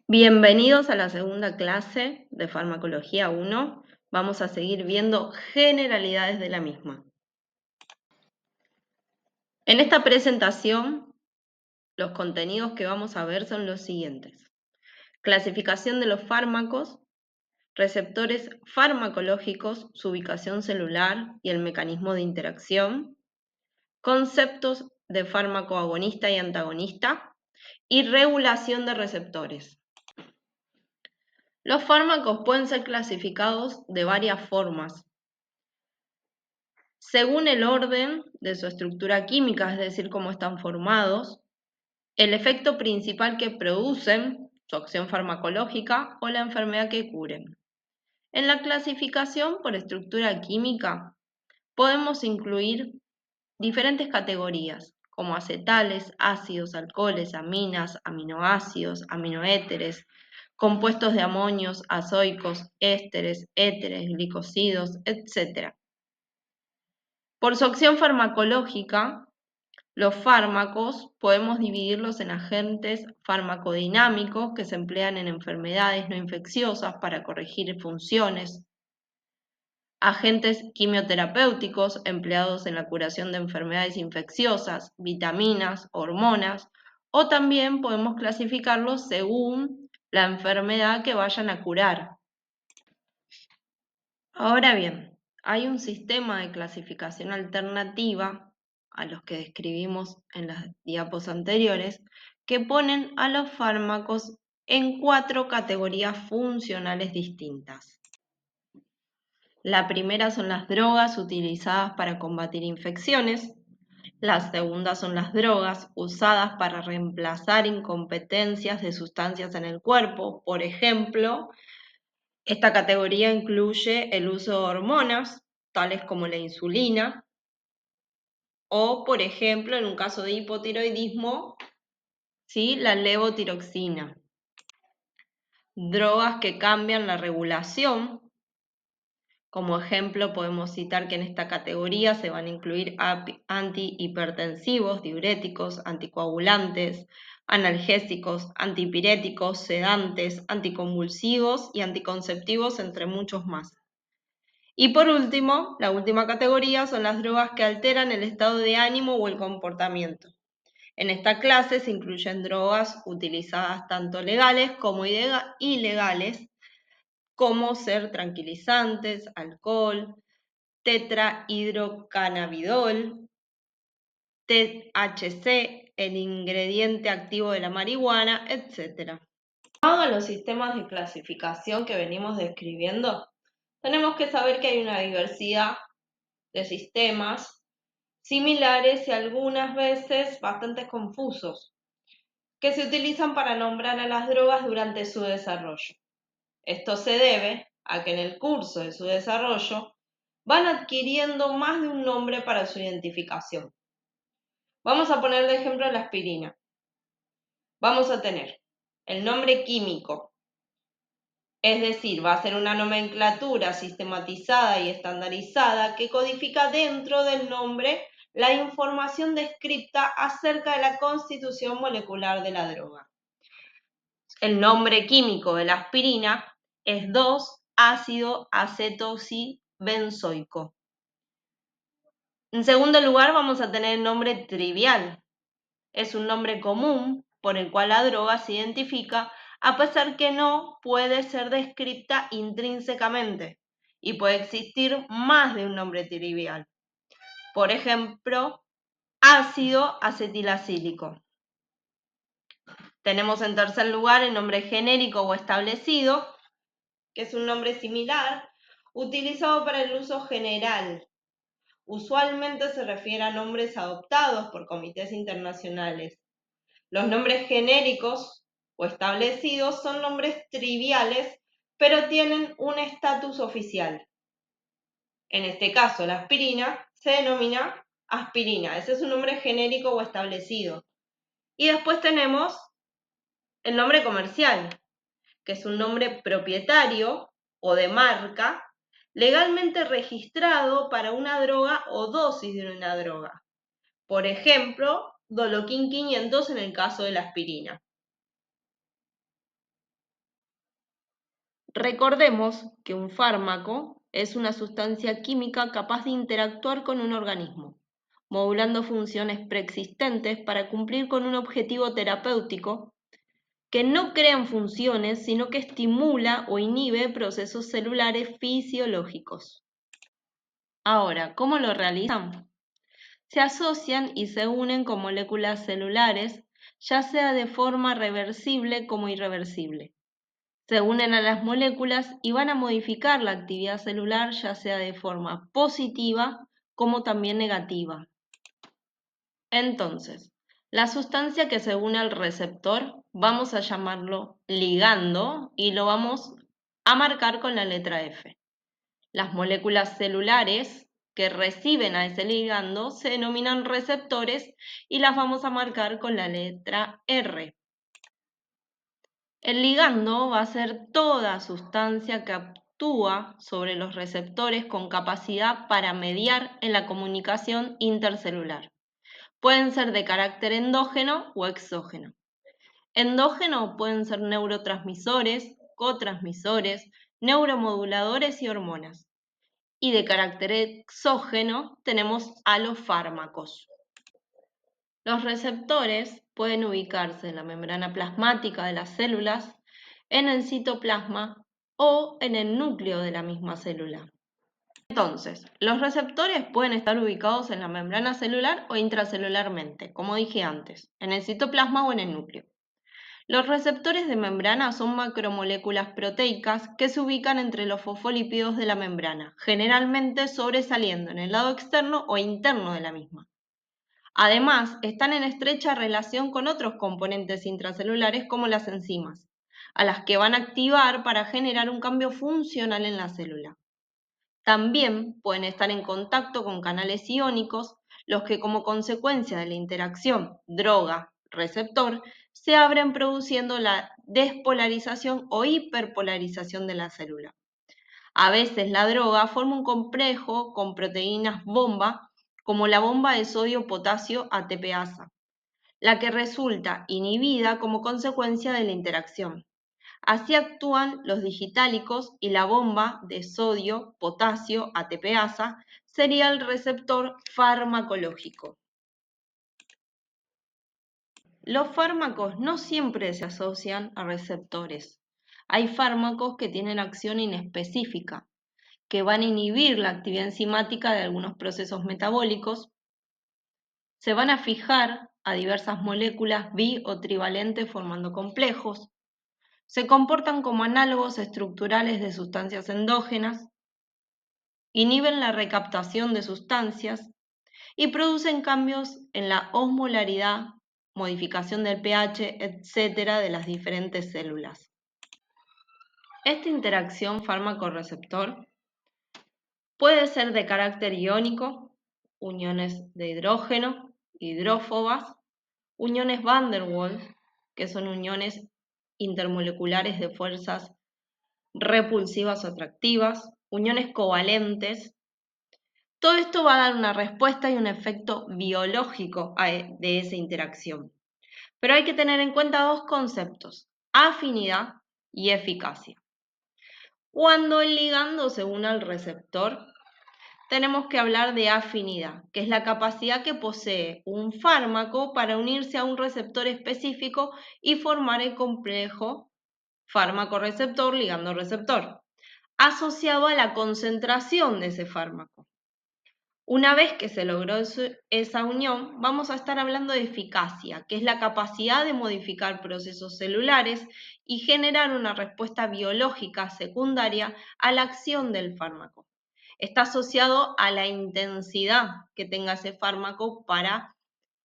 Bienvenidos a la segunda clase de Farmacología 1. Vamos a seguir viendo generalidades de la misma. En esta presentación, los contenidos que vamos a ver son los siguientes. Clasificación de los fármacos, receptores farmacológicos, su ubicación celular y el mecanismo de interacción, conceptos de fármaco agonista y antagonista y regulación de receptores. Los fármacos pueden ser clasificados de varias formas, según el orden de su estructura química, es decir, cómo están formados, el efecto principal que producen, su acción farmacológica o la enfermedad que curen. En la clasificación por estructura química podemos incluir diferentes categorías, como acetales, ácidos, alcoholes, aminas, aminoácidos, aminoéteres, compuestos de amonios, azoicos, ésteres, glicosidos, etc. Por su acción farmacológica, los fármacos podemos dividirlos en agentes farmacodinámicos que se emplean en enfermedades no infecciosas para corregir funciones, agentes quimioterapéuticos empleados en la curación de enfermedades infecciosas, vitaminas, hormonas, o también podemos clasificarlos según la enfermedad que vayan a curar. Ahora bien, hay un sistema de clasificación alternativa a los que describimos en las diapos anteriores, que ponen a los fármacos en 4 categorías funcionales distintas. La primera son las drogas utilizadas para combatir infecciones. La segunda son las drogas usadas para reemplazar incompetencias de sustancias en el cuerpo. Por ejemplo, esta categoría incluye el uso de hormonas, tales como la insulina, o, por ejemplo, en un caso de hipotiroidismo, ¿sí?, la levotiroxina. Drogas que cambian la regulación. Como ejemplo, podemos citar que en esta categoría se van a incluir antihipertensivos, diuréticos, anticoagulantes, analgésicos, antipiréticos, sedantes, anticonvulsivos y anticonceptivos, entre muchos más. Y por último, la última categoría son las drogas que alteran el estado de ánimo o el comportamiento. En esta clase se incluyen drogas utilizadas tanto legales como ilegales, como ser tranquilizantes, alcohol, tetrahidrocannabinol, THC, el ingrediente activo de la marihuana, etc. Dado a los sistemas de clasificación que venimos describiendo, tenemos que saber que hay una diversidad de sistemas similares y algunas veces bastante confusos, que se utilizan para nombrar a las drogas durante su desarrollo. Esto se debe a que en el curso de su desarrollo van adquiriendo más de un nombre para su identificación. Vamos a poner de ejemplo la aspirina. Vamos a tener el nombre químico, es decir, va a ser una nomenclatura sistematizada y estandarizada que codifica dentro del nombre la información descripta acerca de la constitución molecular de la droga. El nombre químico de la aspirina es 2-ácido acetoxibenzoico. En segundo lugar, vamos a tener el nombre trivial. Es un nombre común por el cual la droga se identifica, a pesar que no puede ser descripta intrínsecamente y puede existir más de un nombre trivial. Por ejemplo, ácido acetilacílico. Tenemos en tercer lugar el nombre genérico o establecido, que es un nombre similar, utilizado para el uso general. Usualmente se refiere a nombres adoptados por comités internacionales. Los nombres genéricos o establecidos son nombres triviales, pero tienen un estatus oficial. En este caso, la aspirina se denomina aspirina. Ese es un nombre genérico o establecido. Y después tenemos el nombre comercial, que es un nombre propietario o de marca, legalmente registrado para una droga o dosis de una droga. Por ejemplo, Doloquin 500 en el caso de la aspirina. Recordemos que un fármaco es una sustancia química capaz de interactuar con un organismo, modulando funciones preexistentes para cumplir con un objetivo terapéutico que no crean funciones, sino que estimula o inhibe procesos celulares fisiológicos. Ahora, ¿cómo lo realizan? Se asocian y se unen con moléculas celulares, ya sea de forma reversible como irreversible. Se unen a las moléculas y van a modificar la actividad celular, ya sea de forma positiva como también negativa. Entonces, la sustancia que se une al receptor, vamos a llamarlo ligando y lo vamos a marcar con la letra F. Las moléculas celulares que reciben a ese ligando se denominan receptores y las vamos a marcar con la letra R. El ligando va a ser toda sustancia que actúa sobre los receptores con capacidad para mediar en la comunicación intercelular. Pueden ser de carácter endógeno o exógeno. Endógeno pueden ser neurotransmisores, cotransmisores, neuromoduladores y hormonas. Y de carácter exógeno tenemos a los fármacos. Los receptores pueden ubicarse en la membrana plasmática de las células, en el citoplasma o en el núcleo de la misma célula. Entonces, los receptores pueden estar ubicados en la membrana celular o intracelularmente, como dije antes, en el citoplasma o en el núcleo. Los receptores de membrana son macromoléculas proteicas que se ubican entre los fosfolípidos de la membrana, generalmente sobresaliendo en el lado externo o interno de la misma. Además, están en estrecha relación con otros componentes intracelulares como las enzimas, a las que van a activar para generar un cambio funcional en la célula. También pueden estar en contacto con canales iónicos, los que como consecuencia de la interacción droga-receptor se abren produciendo la despolarización o hiperpolarización de la célula. A veces la droga forma un complejo con proteínas bomba, como la bomba de sodio-potasio ATPasa, la que resulta inhibida como consecuencia de la interacción. Así actúan los digitálicos y la bomba de sodio-potasio ATPasa sería el receptor farmacológico. Los fármacos no siempre se asocian a receptores. Hay fármacos que tienen acción inespecífica, que van a inhibir la actividad enzimática de algunos procesos metabólicos, se van a fijar a diversas moléculas bi o trivalentes formando complejos, se comportan como análogos estructurales de sustancias endógenas, inhiben la recaptación de sustancias y producen cambios en la osmolaridad, modificación del pH, etc. de las diferentes células. Esta interacción fármaco-receptor puede ser de carácter iónico, uniones de hidrógeno, hidrófobas, uniones van der Waals, que son uniones intermoleculares de fuerzas repulsivas o atractivas, uniones covalentes. Todo esto va a dar una respuesta y un efecto biológico de esa interacción. Pero hay que tener en cuenta dos conceptos: afinidad y eficacia. Cuando el ligando se une al receptor, tenemos que hablar de afinidad, que es la capacidad que posee un fármaco para unirse a un receptor específico y formar el complejo fármaco-receptor, ligando-receptor, asociado a la concentración de ese fármaco. Una vez que se logró esa unión, vamos a estar hablando de eficacia, que es la capacidad de modificar procesos celulares y generar una respuesta biológica secundaria a la acción del fármaco. Está asociado a la intensidad que tenga ese fármaco para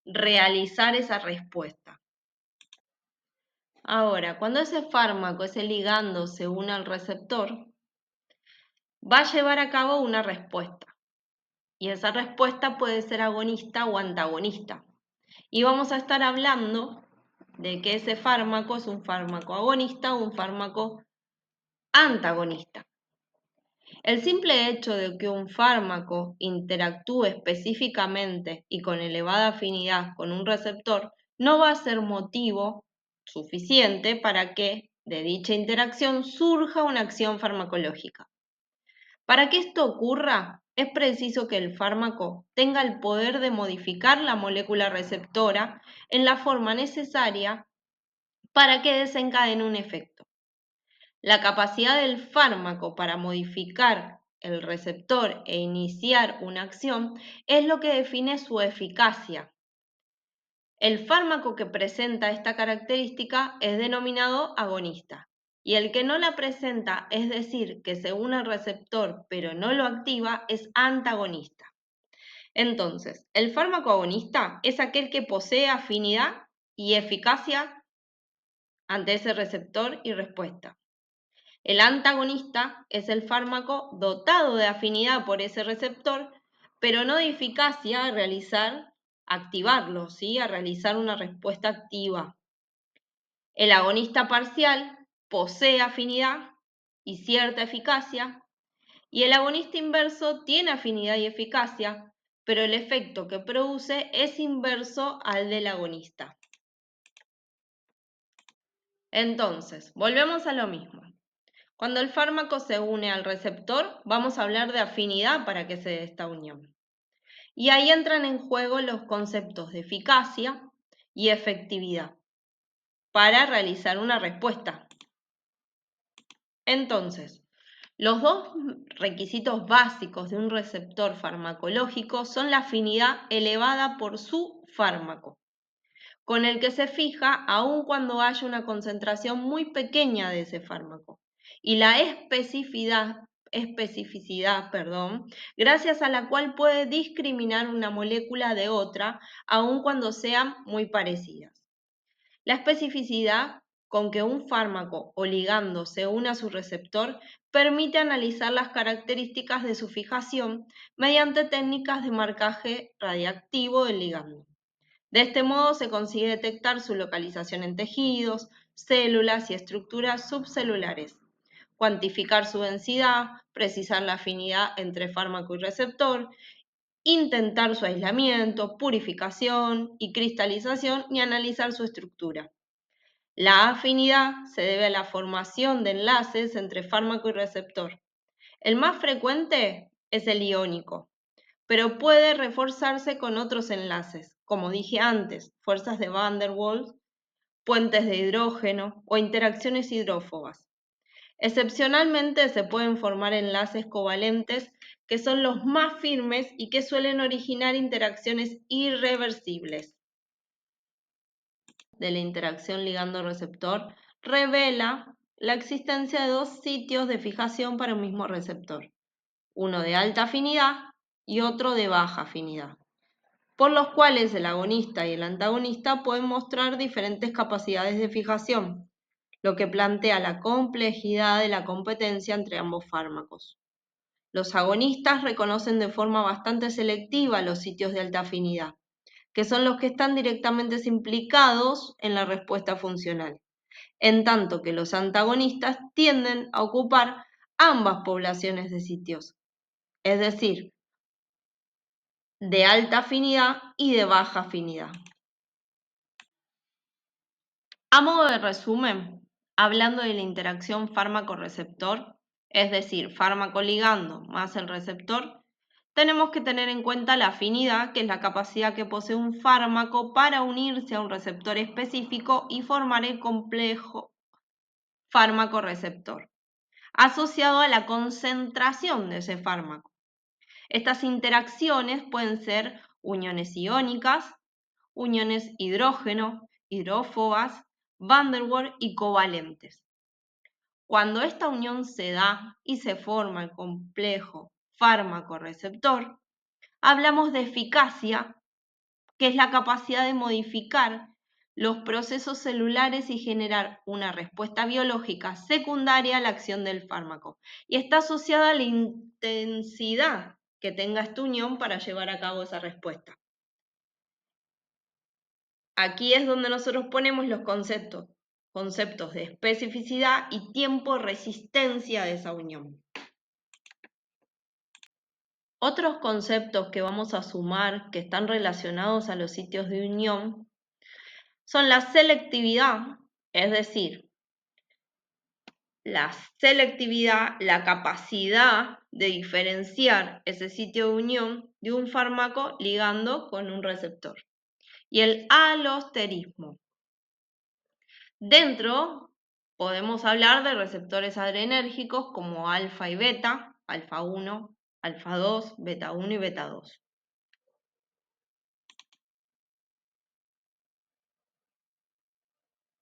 realizar esa respuesta. Ahora, cuando ese fármaco, ese ligando, se une al receptor, va a llevar a cabo una respuesta. Y esa respuesta puede ser agonista o antagonista. Y vamos a estar hablando de que ese fármaco es un fármaco agonista o un fármaco antagonista. El simple hecho de que un fármaco interactúe específicamente y con elevada afinidad con un receptor no va a ser motivo suficiente para que de dicha interacción surja una acción farmacológica. Para que esto ocurra, es preciso que el fármaco tenga el poder de modificar la molécula receptora en la forma necesaria para que desencadene un efecto. La capacidad del fármaco para modificar el receptor e iniciar una acción es lo que define su eficacia. El fármaco que presenta esta característica es denominado agonista y el que no la presenta, es decir, que se une al receptor pero no lo activa, es antagonista. Entonces, el fármaco agonista es aquel que posee afinidad y eficacia ante ese receptor y respuesta. El antagonista es el fármaco dotado de afinidad por ese receptor, pero no de eficacia a activarlo, ¿sí? A realizar una respuesta activa. El agonista parcial posee afinidad y cierta eficacia, y el agonista inverso tiene afinidad y eficacia, pero el efecto que produce es inverso al del agonista. Entonces, volvemos a lo mismo. Cuando el fármaco se une al receptor, vamos a hablar de afinidad para que se dé esta unión. Y ahí entran en juego los conceptos de eficacia y efectividad para realizar una respuesta. Entonces, los dos requisitos básicos de un receptor farmacológico son la afinidad elevada por su fármaco, con el que se fija aun cuando haya una concentración muy pequeña de ese fármaco, y la especificidad, gracias a la cual puede discriminar una molécula de otra, aun cuando sean muy parecidas. La especificidad con que un fármaco o ligando se une a su receptor permite analizar las características de su fijación mediante técnicas de marcaje radiactivo del ligando. De este modo se consigue detectar su localización en tejidos, células y estructuras subcelulares, cuantificar su densidad, precisar la afinidad entre fármaco y receptor, intentar su aislamiento, purificación y cristalización y analizar su estructura. La afinidad se debe a la formación de enlaces entre fármaco y receptor. El más frecuente es el iónico, pero puede reforzarse con otros enlaces, como dije antes, fuerzas de Van der Waals, puentes de hidrógeno o interacciones hidrófobas. Excepcionalmente se pueden formar enlaces covalentes que son los más firmes y que suelen originar interacciones irreversibles. De la interacción ligando-receptor revela la existencia de dos sitios de fijación para un mismo receptor, uno de alta afinidad y otro de baja afinidad, por los cuales el agonista y el antagonista pueden mostrar diferentes capacidades de fijación, lo que plantea la complejidad de la competencia entre ambos fármacos. Los agonistas reconocen de forma bastante selectiva los sitios de alta afinidad, que son los que están directamente implicados en la respuesta funcional, en tanto que los antagonistas tienden a ocupar ambas poblaciones de sitios, es decir, de alta afinidad y de baja afinidad. A modo de resumen, hablando de la interacción fármaco-receptor, es decir, fármaco ligando más el receptor, tenemos que tener en cuenta la afinidad, que es la capacidad que posee un fármaco para unirse a un receptor específico y formar el complejo fármaco-receptor, asociado a la concentración de ese fármaco. Estas interacciones pueden ser uniones iónicas, uniones hidrógeno, hidrófobas, Van der Waals y covalentes. Cuando esta unión se da y se forma el complejo fármaco-receptor, hablamos de eficacia, que es la capacidad de modificar los procesos celulares y generar una respuesta biológica secundaria a la acción del fármaco. Y está asociada a la intensidad que tenga esta unión para llevar a cabo esa respuesta. Aquí es donde nosotros ponemos los conceptos de especificidad y tiempo-resistencia de esa unión. Otros conceptos que vamos a sumar que están relacionados a los sitios de unión son la selectividad, es decir, la selectividad, la capacidad de diferenciar ese sitio de unión de un fármaco ligando con un receptor. Y el alosterismo. Dentro podemos hablar de receptores adrenérgicos como alfa y beta, alfa 1, alfa 2, beta 1 y beta 2.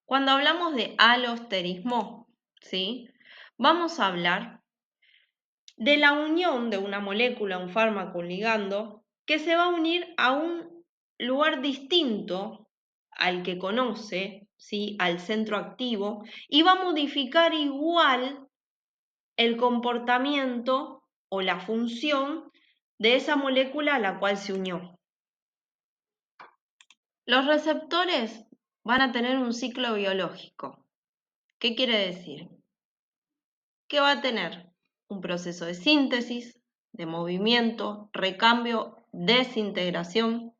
Cuando hablamos de alosterismo, ¿sí? Vamos a hablar de la unión de una molécula, un fármaco, un ligando, que se va a unir a un lugar distinto al que conoce, ¿sí? Al centro activo, y va a modificar igual el comportamiento o la función de esa molécula a la cual se unió. Los receptores van a tener un ciclo biológico. ¿Qué quiere decir? Que va a tener un proceso de síntesis, de movimiento, recambio, desintegración.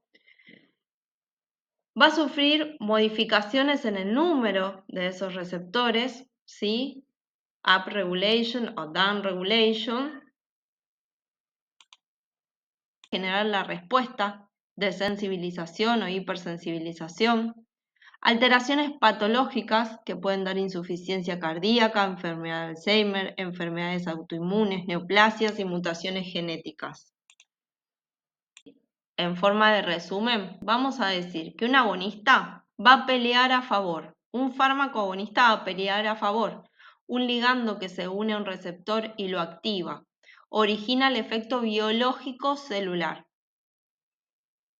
Va a sufrir modificaciones en el número de esos receptores, ¿sí? Upregulation o downregulation. Generar la respuesta de sensibilización o hipersensibilización. Alteraciones patológicas que pueden dar insuficiencia cardíaca, enfermedad de Alzheimer, enfermedades autoinmunes, neoplasias y mutaciones genéticas. En forma de resumen, vamos a decir que un agonista va a pelear a favor, un fármaco agonista va a pelear a favor, un ligando que se une a un receptor y lo activa, origina el efecto biológico celular.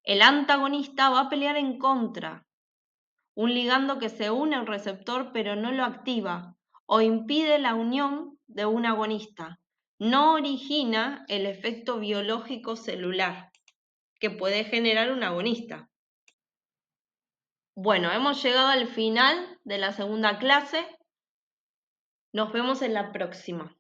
El antagonista va a pelear en contra, un ligando que se une a un receptor pero no lo activa o impide la unión de un agonista. No origina el efecto biológico celular que puede generar un agonista. Bueno, hemos llegado al final de la segunda clase. Nos vemos en la próxima.